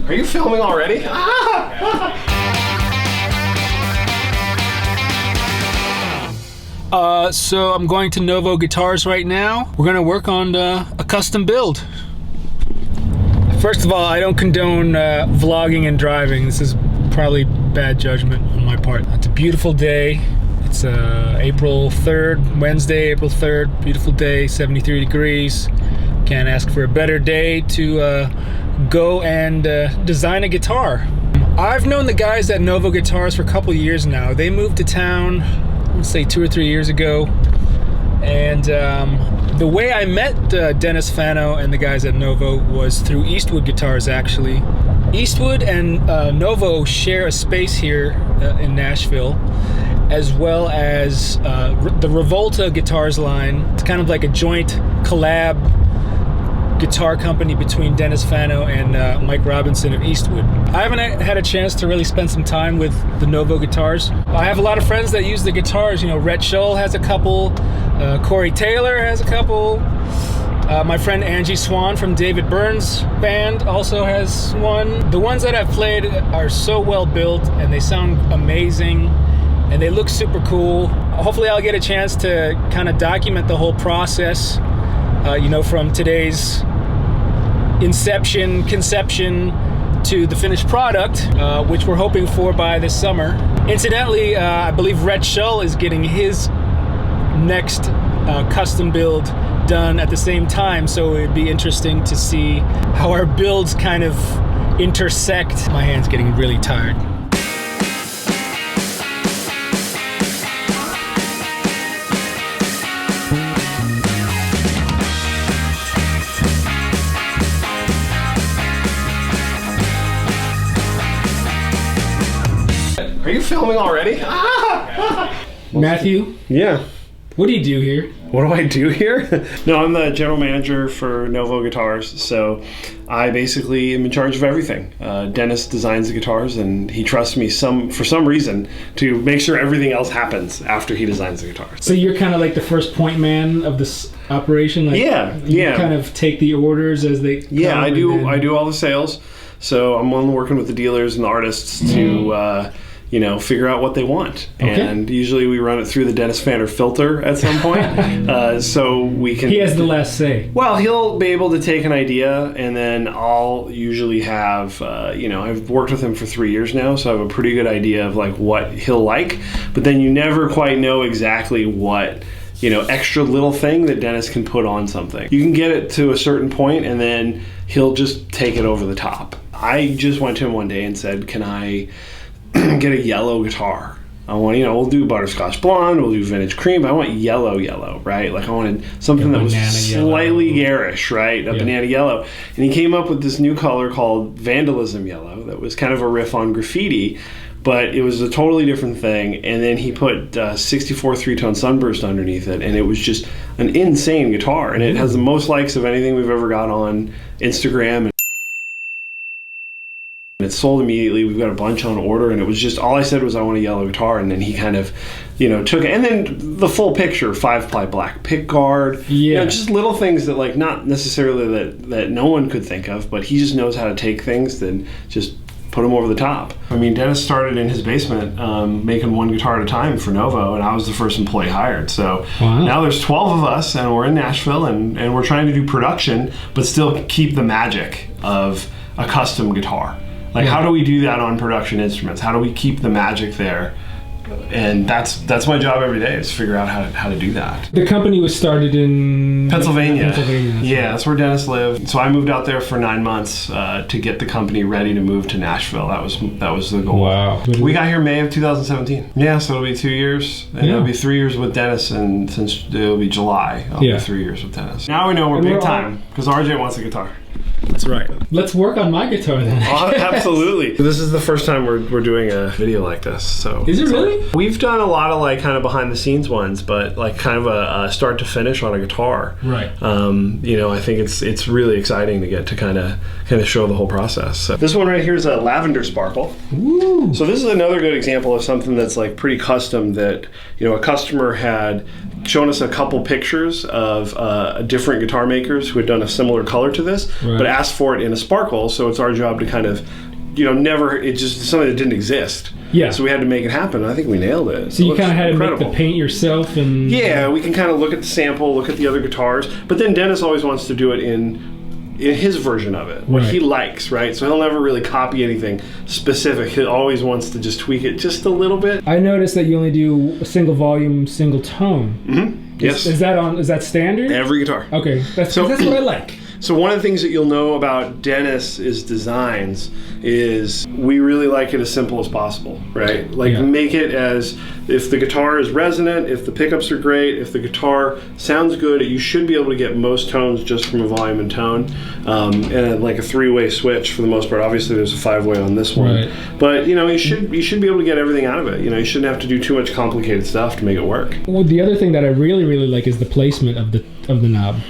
Are you filming already? So I'm going to Novo Guitars right now. We're gonna work on a custom build. First of all, I don't condone vlogging and driving. This is probably bad judgment on my part. It's a beautiful day. It's April 3rd, Wednesday, April 3rd. Beautiful day, 73 degrees. Can't ask for a better day to go and design a guitar. I've known the guys at Novo Guitars for a couple years now. They moved to town, let's say 2 or 3 years ago. And the way I met Dennis Fano and the guys at Novo was through Eastwood Guitars, actually. Eastwood and Novo share a space here in Nashville, as well as the Revolta Guitars line. It's kind of like a joint collab guitar company between Dennis Fano and Mike Robinson of Eastwood. I haven't had a chance to really spend some time with the Novo Guitars. I have a lot of friends that use the guitars. You know, Rhett Shull has a couple, Corey Taylor has a couple. My friend Angie Swan from David Byrne's band also has one. The ones that I've played are so well built and they sound amazing and they look super cool. Hopefully I'll get a chance to kind of document the whole process, you know, from today's conception to the finished product, which we're hoping for by this summer. Incidentally, I believe Rhett Shull is getting his next custom build done at the same time, so it'd be interesting to see how our builds kind of intersect. My hand's getting really tired. Are you filming already? Matthew? Yeah. What do you do here? What do I do here? No, I'm the general manager for Novo Guitars, so I basically am in charge of everything. Dennis designs the guitars, and he trusts me for some reason to make sure everything else happens after he designs the guitars. So you're kind of like the first point man of this operation? Like, you kind of take the orders as they come? Yeah, I do all the sales. So I'm working with the dealers and the artists to you know, figure out what they want. Okay. And usually we run it through the Dennis Fano filter at some point. So we can... He has the last say. Well, he'll be able to take an idea, and then I'll usually have, you know, I've worked with him for 3 years now, so I have a pretty good idea of like what he'll like. But then you never quite know exactly what, you know, extra little thing that Dennis can put on something. You can get it to a certain point, and then he'll just take it over the top. I just went to him one day and said, can I get a yellow guitar? I want, you know, we'll do butterscotch blonde, we'll do vintage cream, but I want yellow, right? Like I wanted something that was slightly garish, right? A banana yellow. And he came up with this new color called Vandalism Yellow that was kind of a riff on graffiti, but it was a totally different thing. And then he put 64 three-tone Sunburst underneath it, and it was just an insane guitar. And it has the most likes of anything we've ever got on Instagram. It sold immediately. We've got a bunch on order, and it was just, all I said was I want a yellow guitar, and then he kind of, you know, took it. And then the full picture, 5-ply black pickguard, you know, just little things that like not necessarily that no one could think of, but he just knows how to take things and just put them over the top. I mean, Dennis started in his basement making one guitar at a time for Novo, and I was the first employee hired. So now there's 12 of us, and we're in Nashville, and we're trying to do production, but still keep the magic of a custom guitar. Like, how do we do that on production instruments? How do we keep the magic there? And that's my job every day, is figure out how to do that. The company was started in Pennsylvania. Yeah, that's where Dennis lived. So I moved out there for 9 months to get the company ready to move to Nashville. That was the goal. Wow. We got here May of 2017. Yeah, so it'll be 2 years. And it'll be 3 years with Dennis, and since it'll be July, I'll be 3 years with Dennis. Now we know we're big time, because RJ wants a guitar. That's right. Let's work on my guitar then. Absolutely. This is the first time we're doing a video like this. So is it really? We've done a lot of like kind of behind the scenes ones, but like kind of a start to finish on a guitar. Right. You know, I think it's really exciting to get to kind of show the whole process. So this one right here is a Lavender Sparkle. Ooh. So this is another good example of something that's like pretty custom, that, you know, a customer had shown us a couple pictures of different guitar makers who had done a similar color to this, but asked for it in a sparkle. So it's our job to kind of, it's just something that didn't exist. Yeah. So we had to make it happen. And I think we nailed it. So you kind of had to make the paint yourself, and yeah, we can kind of look at the sample, look at the other guitars, but then Dennis always wants to do it in his version of it, what he likes, right? So he'll never really copy anything specific. He always wants to just tweak it just a little bit. I noticed that you only do a single volume, single tone. Mm-hmm. Yes. Is that standard? Every guitar. Okay, that's what I like. So one of the things that you'll know about Dennis's designs is we really like it as simple as possible, right? Make it as, if the guitar is resonant, if the pickups are great, if the guitar sounds good, you should be able to get most tones just from a volume and tone, and like a 3-way switch for the most part. Obviously there's a 5-way on this one, but you should be able to get everything out of it. You shouldn't have to do too much complicated stuff to make it work. Well, the other thing that I really, really like is the placement of the knob,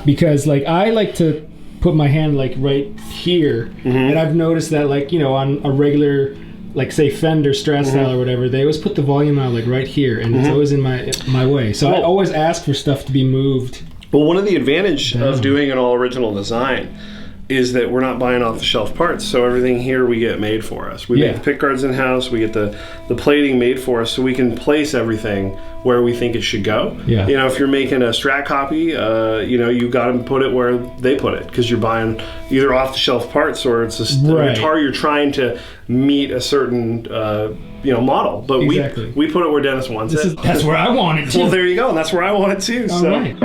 because I like to put my hand right here, and I've noticed that on a regular say Fender Strat style or whatever, they always put the volume out right here, and it's always in my way. So I always ask for stuff to be moved. Well, one of the advantage of doing an all original design is that we're not buying off the shelf parts, so everything here we get made for us. We make the pickguards in house. We get the plating made for us, so we can place everything where we think it should go. Yeah. If you're making a Strat copy, you got to put it where they put it, because you're buying either off the shelf parts or it's a guitar you're trying to meet a certain model. But we put it where Dennis wants it. That's where I want it too. Well, there you go, and that's where I want it too. All right.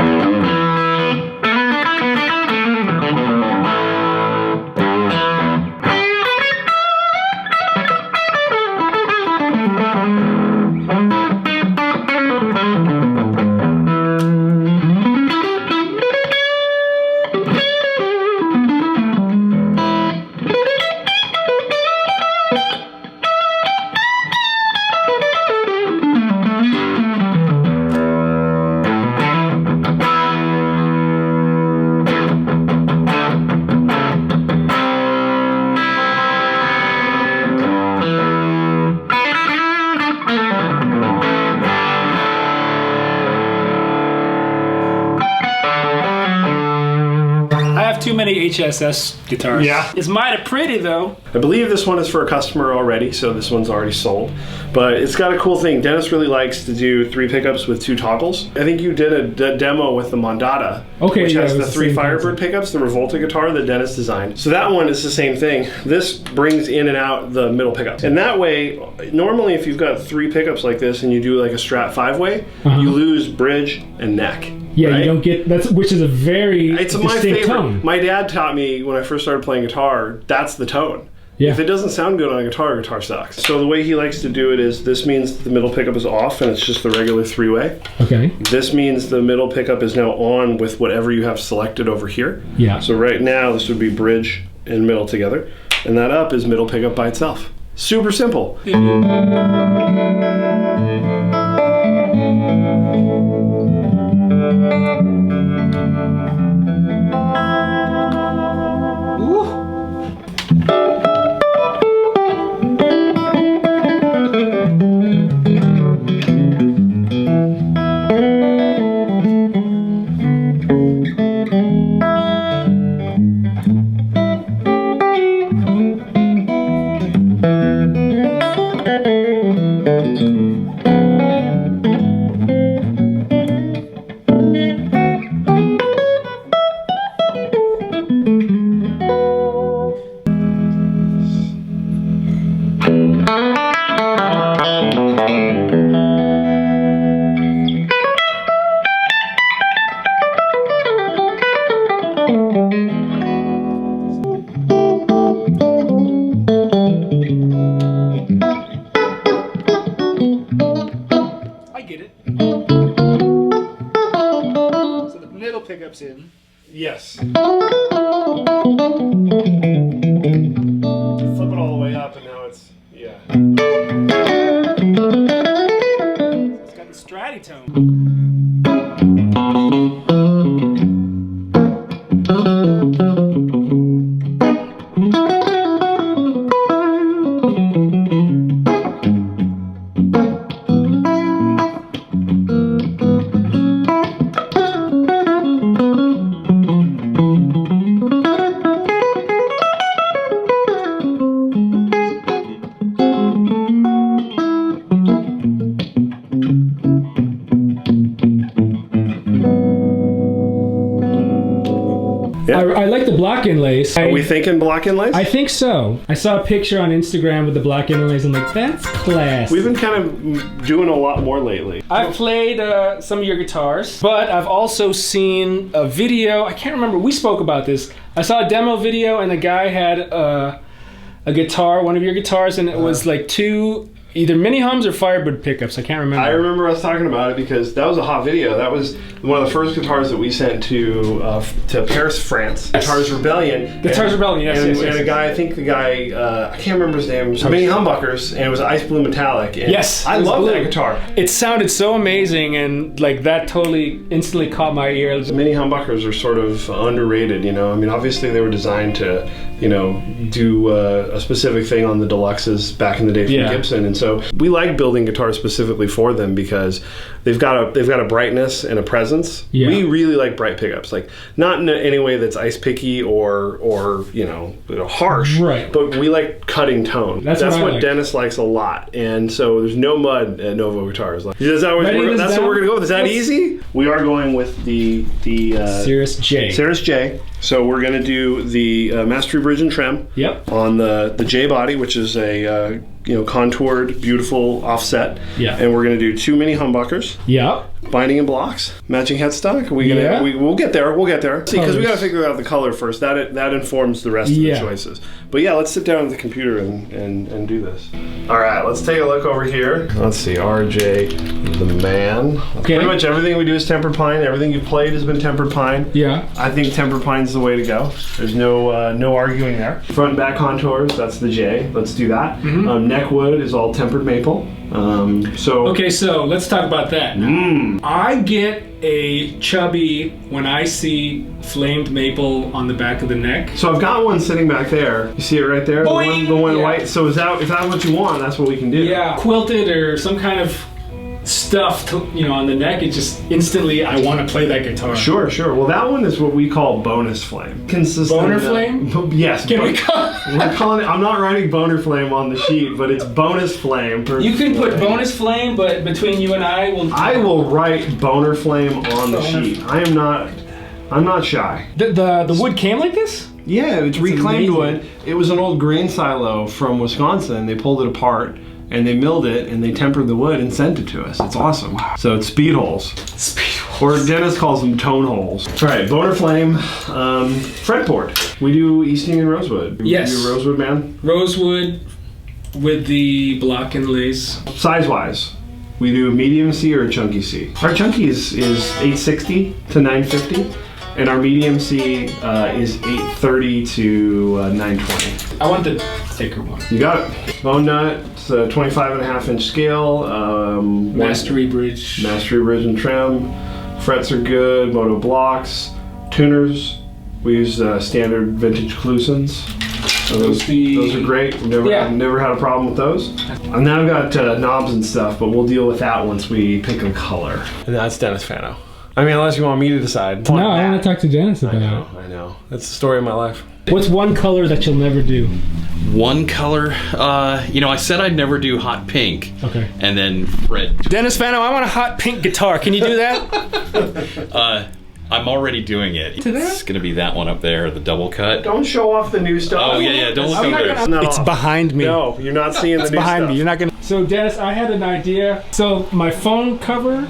Too many HSS guitars. Yeah. It's mighty pretty though. I believe this one is for a customer already, so this one's already sold. But it's got a cool thing. Dennis really likes to do 3 pickups with 2 toggles. I think you did a demo with the Mondata, which has the 3 Firebird pickups, the Revolta guitar that Dennis designed. So that one is the same thing. This brings in and out the middle pickups. And that way, normally if you've got 3 pickups like this and you do like a Strat 5-way, you lose bridge and neck. Yeah, right? You don't get which is a very distinct my favorite tone. My dad taught me when I first started playing guitar, that's the tone. Yeah. If it doesn't sound good on a guitar sucks. So the way he likes to do it is, this means the middle pickup is off and it's just the regular 3-way. Okay. This means the middle pickup is now on with whatever you have selected over here. Yeah. So right now this would be bridge and middle together, and that up is middle pickup by itself. Super simple. pickups in. Yes. Flip it all the way up and now it's, yeah. It's got the stratty tone. Black inlays. Are we thinking black inlays? I think so. I saw a picture on Instagram with the black inlays. I'm like, that's class. We've been kind of doing a lot more lately. I've played some of your guitars, but I've also seen a video. I can't remember. We spoke about this. I saw a demo video, and the guy had a guitar, one of your guitars, and it was like two either mini hums or Firebird pickups. I can't remember. I remember us talking about it because that was a hot video. That was one of the first guitars that we sent to Paris, France. Yes. Guitars Rebellion. Guitars Rebellion, yes, and, yes, and yes. a guy, I think the guy, I can't remember his name, was mini humbuckers, and it was ice blue metallic. And Yes, I it was love blue. that guitar. It sounded so amazing, and like that totally instantly caught my ear. Mini humbuckers are sort of underrated, you know. I mean, obviously they were designed to, you know, do a specific thing on the deluxes back in the day from Gibson, and so we like building guitars specifically for them because they've got a brightness and a presence. Yeah. We really like bright pickups, like not in any way that's ice picky or you know harsh, Right. But we like cutting tone. That's what I like. Dennis likes a lot, and so there's no mud at Novo Guitars. Like, that's what we're going to go with. Is that easy? We are going with the Cirrus J. Cirrus J. So we're going to do the Mastery Bridge and Trim. Yep. On the J body, which is a contoured, beautiful offset. Yeah. And we're going to do 2 mini humbuckers. Yep. Binding and blocks, matching headstock. We'll get there. We'll get there. See, because we got to figure out the color first. That informs the rest of the choices. But yeah, let's sit down at the computer and do this. All right, let's take a look over here. Let's see, RJ, the man. Okay. Pretty much everything we do is tempered pine. Everything you've played has been tempered pine. Yeah. I think tempered pine's the way to go. There's no arguing there. Front and back contours, that's the J. Let's do that. Mm-hmm. Neck wood is all tempered maple. Okay, so let's talk about that. I get a chubby when I see flamed maple on the back of the neck. So I've got one sitting back there. You see it right there? Boing! The one Yeah. white. So if that's what you want, that's what we can do. Yeah, quilted or some kind of stuff, on the neck. It just instantly I want to play that guitar. Sure. Well, that one is what we call bonus flame. Boner flame? Yes. Can we call? We're calling it. I'm not writing boner flame on the sheet, but it's bonus flame. You can put bonus flame, but between you and I will write boner flame on the sheet. I'm not shy. The wood came like this? Yeah, it's reclaimed amazing. wood. It was an old grain silo from Wisconsin. They pulled it apart and they milled it and they tempered the wood and sent it to us. It's awesome. So it's speed holes. Or Dennis calls them tone holes. All right, boner flame, fretboard. We do East Indian rosewood. Yes. You a rosewood man? Rosewood with the block inlays. Size-wise, we do a medium C or a chunky C. Our chunky is 860 to 950. And our medium C is 830 to 920. I want the thicker one. You got it. Bone nut, it's a 25.5-inch scale. Mastery bridge. Mastery bridge and trim. Frets are good. Moto blocks. Tuners. We use standard vintage Clusons. So those are great. We've never had a problem with those. And now I've got knobs and stuff, but we'll deal with that once we pick a color. And that's Dennis Fano. I mean, unless you want me to decide. No, I want to talk to Dennis about it. I know. That's the story of my life. What's one color that you'll never do? One color? I said I'd never do hot pink. Okay. And then red. Dennis Fano, I want a hot pink guitar. Can you do that? I'm already doing it. It's going to be that one up there, the double cut. Don't show off the new stuff. Oh, yeah, don't look over there. It's behind me. No, you're not seeing the new behind stuff. me. You're not gonna. So Dennis, I had an idea. So my phone cover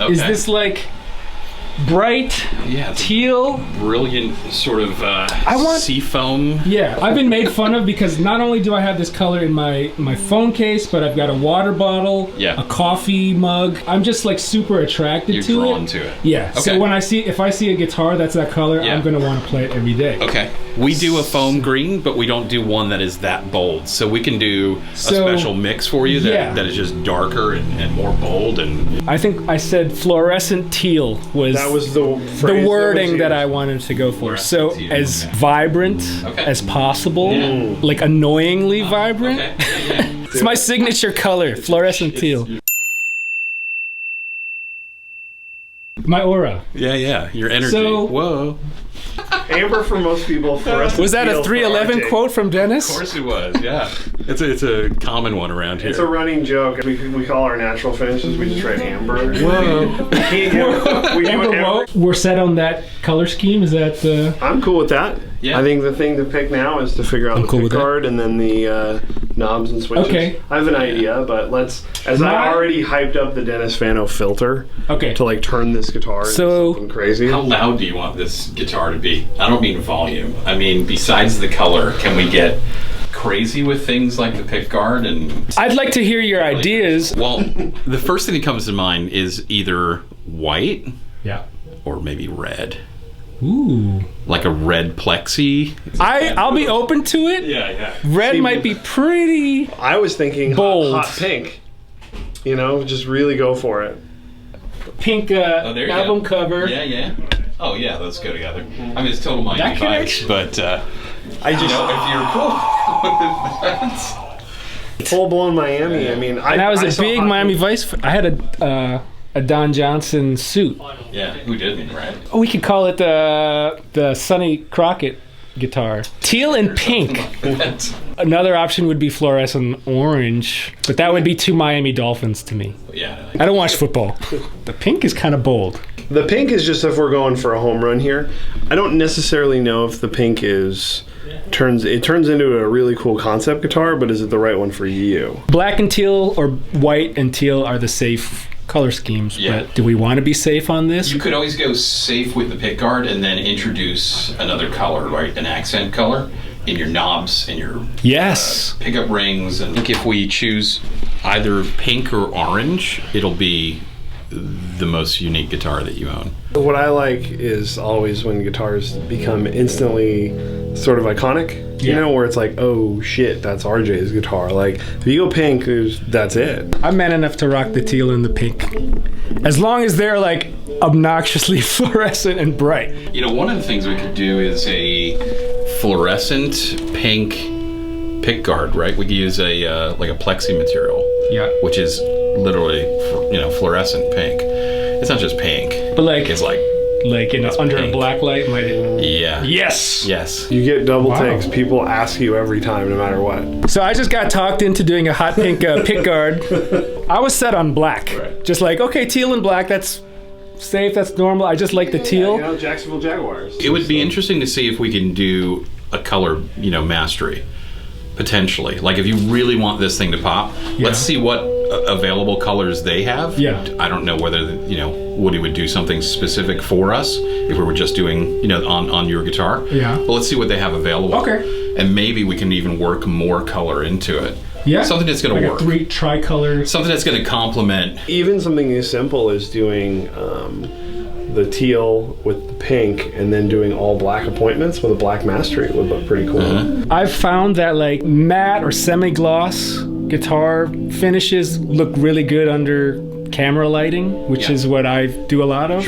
is this like bright teal, brilliant sort of sea foam. Yeah, I've been made fun of because not only do I have this color in my phone case, but I've got a water bottle, a coffee mug. I'm just like super attracted to it. You're drawn to it. Yeah. Okay. So if I see a guitar that's that color, I'm gonna want to play it every day. Okay. We do a foam green, but we don't do one that is that bold. So we can do a special mix for you that is just darker and more bold. And I think I said fluorescent teal That was the wording that I wanted to go for. So as vibrant as possible, like annoyingly vibrant. It's my signature color, fluorescent teal. My aura. Yeah, your energy. So- whoa. Amber for most people. Was that a 311 quote from Dennis? Of course it was, yeah. It's a common one around here. It's a running joke. We call our natural finishes, we just write amber. Whoa. We do amber. We're set on that color scheme, is that... I'm cool with that. Yeah. I think the thing to pick now is to figure out the pickguard and then the knobs and switches. Okay. I have an idea, but I already hyped up the Dennis Fano filter to like turn this guitar into something crazy. How loud do you want this guitar to be? I don't mean volume. I mean, besides the color, can we get crazy with things like the pickguard? And I'd like to hear your ideas. Well, the first thing that comes to mind is either white or maybe red. Ooh. Like a red plexi. I'll be open to it. Yeah. Red might be pretty I was thinking bold. hot pink. You know, just really go for it. Pink album cover. Yeah. Oh yeah, those go together. I mean, it's total Miami vibes, but I just if you're cool with that. Full blown Miami. I mean, I was a big Miami Vice. I had a Don Johnson suit. Yeah, who didn't, right? Oh, we could call it the Sonny Crockett guitar. Teal and pink. Another option would be fluorescent orange, but that would be too Miami Dolphins to me. Yeah. I don't watch football. The pink is kind of bold. The pink is just if we're going for a home run here. I don't necessarily know if the pink turns into a really cool concept guitar, but is it the right one for you? Black and teal or white and teal are the safe color schemes, but do we want to be safe on this? You could always go safe with the pickguard and then introduce another color, right? An accent color in your knobs and your pickup rings. And I think if we choose either pink or orange, it'll be the most unique guitar that you own. What I like is always when guitars become instantly sort of iconic, you know, where it's like, oh shit, that's RJ's guitar. Like, if you go pink, that's it. I'm man enough to rock the teal and the pink. As long as they're like obnoxiously fluorescent and bright. You know, one of the things we could do is a fluorescent pink pickguard, right? We could use a like a plexi material, which is literally, fluorescent pink. It's not just pink, but like it's like under a black light. Yes. You get double takes. People ask you every time, no matter what. So I just got talked into doing a hot pink pickguard. I was set on black, just like teal and black. That's safe. That's normal. I just like the teal. Jacksonville Jaguars. It would be interesting to see if we can do a color, mastery. Potentially. Like if you really want this thing to pop, let's see what available colors they have. I don't know whether, Woody would do something specific for us if we were just doing, on your guitar. But let's see what they have available. Okay. And maybe we can even work more color into it. Something that's going to work. 3 tricolor. Something that's going to complement. Even something as simple as doing the teal with the pink and then doing all black appointments with a black mastery would look pretty cool. I've found that like matte or semi-gloss guitar finishes look really good under camera lighting, which is what I do a lot of.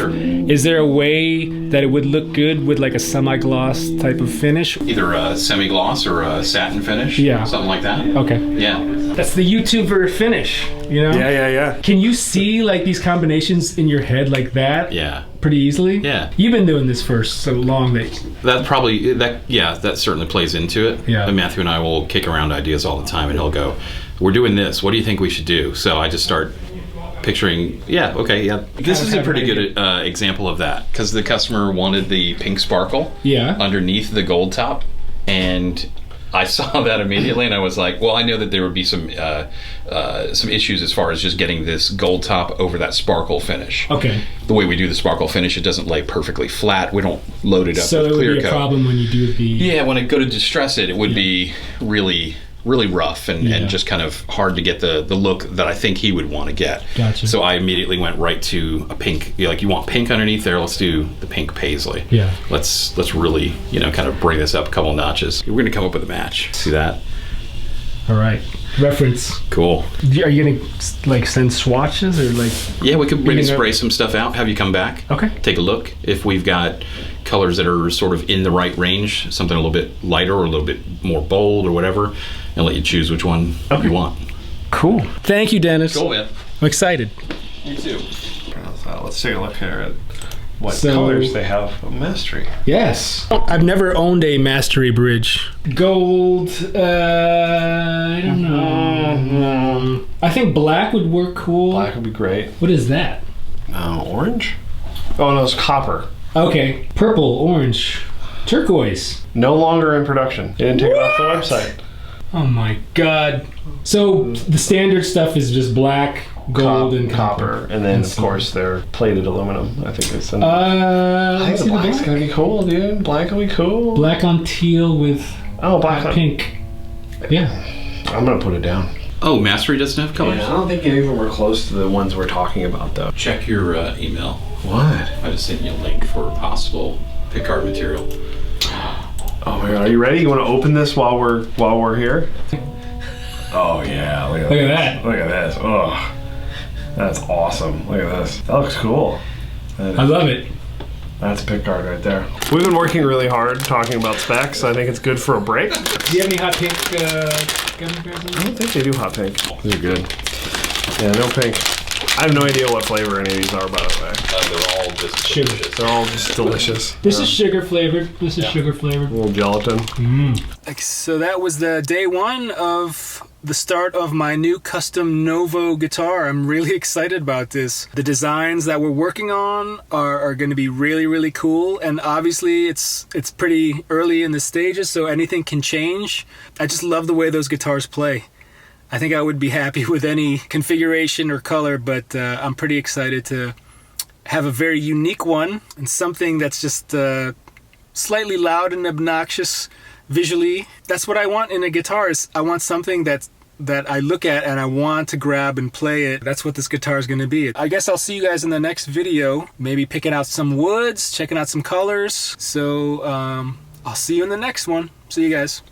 Is there a way that it would look good with like a semi-gloss type of finish? Either a semi-gloss or a satin finish. Something like that. Okay. Yeah. That's the YouTuber finish, Yeah. Can you see like these combinations in your head like that? Pretty easily? Yeah. You've been doing this for so long that certainly plays into it. And Matthew and I will kick around ideas all the time and he'll go, we're doing this, what do you think we should do? So I just start picturing, this is a pretty good example of that, because the customer wanted the pink sparkle underneath the gold top, and I saw that immediately, and I was like, well, I know that there would be some issues as far as just getting this gold top over that sparkle finish. Okay. The way we do the sparkle finish, it doesn't lay perfectly flat. We don't load it up with clear coat. So it would be a problem when you do the... Yeah, when I go to distress it, it would be really rough and just kind of hard to get the look that I think he would want to get. Gotcha. So I immediately went right to a pink. You want pink underneath there? Let's do the pink paisley. Let's really kind of bring this up a couple notches. We're going to come up with a match. See that? All right. Reference. Cool. Are you gonna like send swatches or like? Yeah, we could maybe spray some stuff out. Have you come back? Okay. Take a look. If we've got colors that are sort of in the right range, something a little bit lighter or a little bit more bold or whatever, and let you choose which one you want. Cool. Thank you, Dennis. Cool, man. I'm excited. You too. Let's take a look here at what colors they have of mastery. Yes. I've never owned a mastery bridge. Gold, I don't know. I think black would work cool. Black would be great. What is that? Orange? Oh, no, it's copper. Okay. Purple, orange. Turquoise. No longer in production. They didn't take it off the website. Oh my god. So the standard stuff is just black, gold, and copper. And then, of course, they're plated aluminum. I think it's... I think the black's gonna be cool, dude. Black will be cool. Black on teal with black on pink. Yeah. I'm gonna put it down. Oh, Mastery doesn't have colors? Yeah, I don't think any of them were close to the ones we're talking about, though. Check your email. What? I just sent you a link for possible pickguard material. Oh my god, are you ready? You want to open this while we're here? Oh yeah, look at that. Look at this. Oh, that's awesome. Look at this. That looks cool. I love it. That's a pickguard right there. We've been working really hard talking about specs. I think it's good for a break. Do you have any hot pink gummy bears? I don't think they do hot pink. These are good. Yeah, no pink. I have no idea what flavor any of these are, by the way. They're all just sugar. delicious. They're all just delicious. This is sugar flavored. This is sugar flavored. A little gelatin. So that was the day one of the start of my new custom Novo guitar. I'm really excited about this. The designs that we're working on are going to be really, really cool. And obviously it's pretty early in the stages, so anything can change. I just love the way those guitars play. I think I would be happy with any configuration or color, but I'm pretty excited to have a very unique one and something that's just slightly loud and obnoxious visually. That's what I want in a guitar. Is I want something that I look at and I want to grab and play it. That's what this guitar is going to be. I guess I'll see you guys in the next video, maybe picking out some woods, checking out some colors. So I'll see you in the next one. See you guys.